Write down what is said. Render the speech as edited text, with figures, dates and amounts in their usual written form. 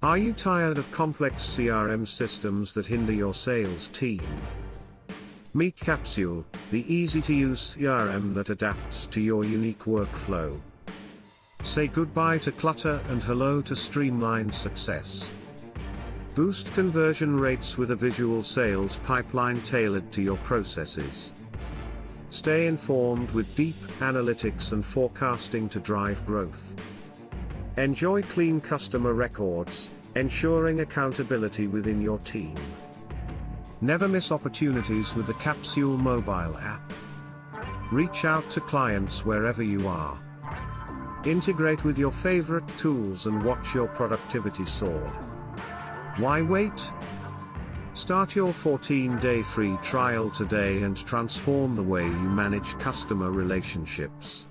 Are you tired of complex CRM systems that hinder your sales team? Meet Capsule, the easy-to-use CRM that adapts to your unique workflow. Say goodbye to clutter and hello to streamlined success. Boost conversion rates with a visual sales pipeline tailored to your processes. Stay informed with deep analytics and forecasting to drive growth. Enjoy clean customer records, ensuring accountability within your team. Never miss opportunities with the Capsule mobile app. Reach out to clients wherever you are. Integrate with your favorite tools and watch your productivity soar. Why wait? Start your 14-day free trial today and transform the way you manage customer relationships.